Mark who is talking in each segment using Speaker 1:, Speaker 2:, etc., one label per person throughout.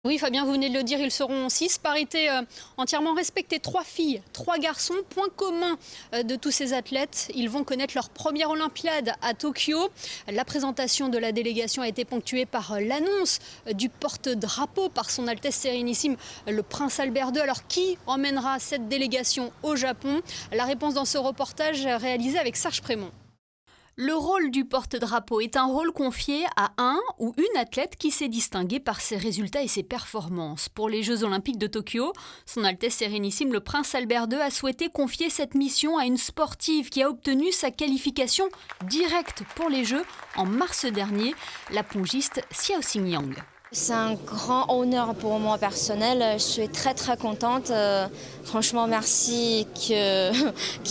Speaker 1: Oui, Fabien, vous venez de le dire, ils seront 6. Parité entièrement respectée. 3 filles, 3 garçons. Point commun de tous ces athlètes, ils vont connaître leur première Olympiade à Tokyo. La présentation de la délégation a été ponctuée par l'annonce du porte-drapeau par son Altesse Sérénissime, le Prince Albert II. Alors, qui emmènera cette délégation au Japon? La réponse dans ce reportage réalisé avec Serge Prémont. Le rôle du porte-drapeau est un rôle confié à un ou une athlète qui s'est distinguée par ses résultats et ses performances. Pour les Jeux Olympiques de Tokyo, son Altesse Sérénissime, le Prince Albert II, a souhaité confier cette mission à une sportive qui a obtenu sa qualification directe pour les Jeux en mars dernier, la pongiste Xiao Xingyang.
Speaker 2: C'est un grand honneur pour moi personnel. Je suis très contente. Franchement, merci qui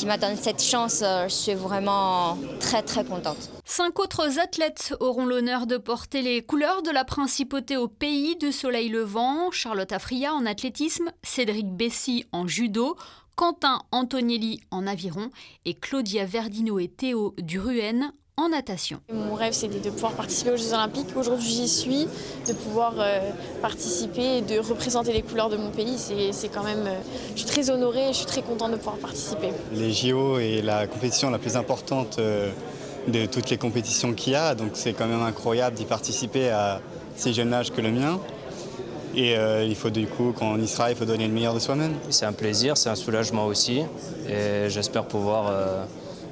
Speaker 2: m'a donné cette chance. Je suis vraiment très contente.
Speaker 1: 5 autres athlètes auront l'honneur de porter les couleurs de la principauté au pays du soleil levant. Charlotte Afria en athlétisme, Cédric Bessy en judo, Quentin Antonielli en aviron et Claudia Verdino et Théo Duruen en natation.
Speaker 3: Mon rêve, c'était de pouvoir participer aux Jeux Olympiques. Aujourd'hui, j'y suis. De pouvoir participer et de représenter les couleurs de mon pays, c'est quand même... je suis très honorée et je suis très contente de pouvoir participer.
Speaker 4: Les JO est la compétition la plus importante de toutes les compétitions qu'il y a. Donc c'est quand même incroyable d'y participer à si jeune âge que le mien. Et il faut du coup, quand on y sera, il faut donner le meilleur de soi-même.
Speaker 5: C'est un plaisir, c'est un soulagement aussi. Et j'espère pouvoir...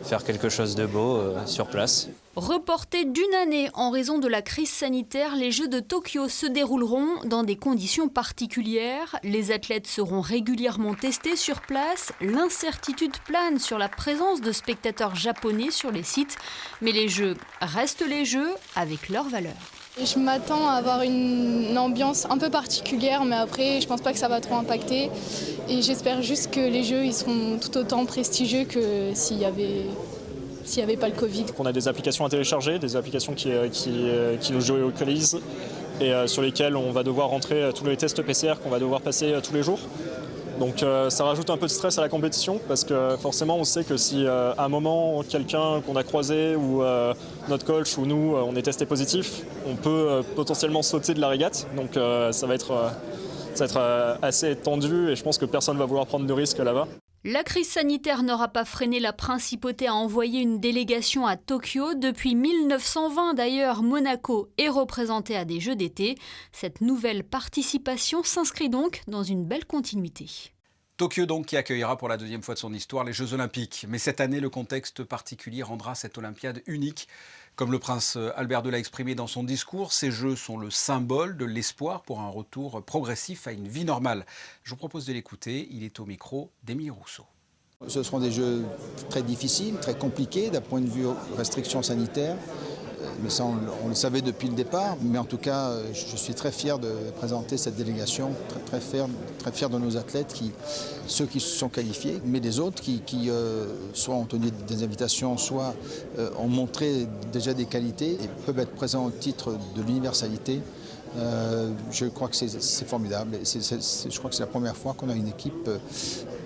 Speaker 5: faire quelque chose de beau sur place.
Speaker 1: Reportés d'une année en raison de la crise sanitaire, les Jeux de Tokyo se dérouleront dans des conditions particulières. Les athlètes seront régulièrement testés sur place. L'incertitude plane sur la présence de spectateurs japonais sur les sites. Mais les Jeux restent les Jeux avec leurs valeurs.
Speaker 6: Je m'attends à avoir une ambiance un peu particulière, mais après, je pense pas que ça va trop impacter. Et j'espère juste que les Jeux ils seront tout autant prestigieux que s'il y avait pas le Covid.
Speaker 7: On a des applications à télécharger, des applications qui nous géolocalisent et sur lesquelles on va devoir rentrer tous les tests PCR qu'on va devoir passer tous les jours. Donc ça rajoute un peu de stress à la compétition parce que forcément on sait que si à un moment quelqu'un qu'on a croisé ou notre coach ou nous on est testé positif, on peut potentiellement sauter de la régate. Donc ça va être assez tendu et je pense que personne ne va vouloir prendre de risques là-bas.
Speaker 1: La crise sanitaire n'aura pas freiné la principauté à envoyer une délégation à Tokyo. Depuis 1920 d'ailleurs, Monaco est représenté à des Jeux d'été. Cette nouvelle participation s'inscrit donc dans une belle continuité.
Speaker 8: Tokyo donc qui accueillera pour la deuxième fois de son histoire les Jeux Olympiques. Mais cette année, le contexte particulier rendra cette Olympiade unique. Comme le prince Albert II l'a exprimé dans son discours, ces Jeux sont le symbole de l'espoir pour un retour progressif à une vie normale. Je vous propose de l'écouter, il est au micro d'Émile Rousseau.
Speaker 9: Ce seront des Jeux très difficiles, très compliqués d'un point de vue restrictions sanitaires. Mais ça, on le savait depuis le départ. Mais en tout cas, je suis très fier de présenter cette délégation, très fier de nos athlètes, ceux qui se sont qualifiés, mais les autres qui soit ont tenu des invitations, soit ont montré déjà des qualités et peuvent être présents au titre de l'universalité. Je crois que c'est formidable. Je crois que c'est la première fois qu'on a une équipe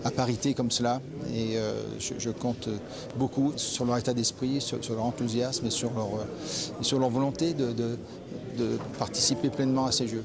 Speaker 9: à parité comme cela. Et je compte beaucoup sur leur état d'esprit, sur leur enthousiasme et sur leur volonté de participer pleinement à ces Jeux.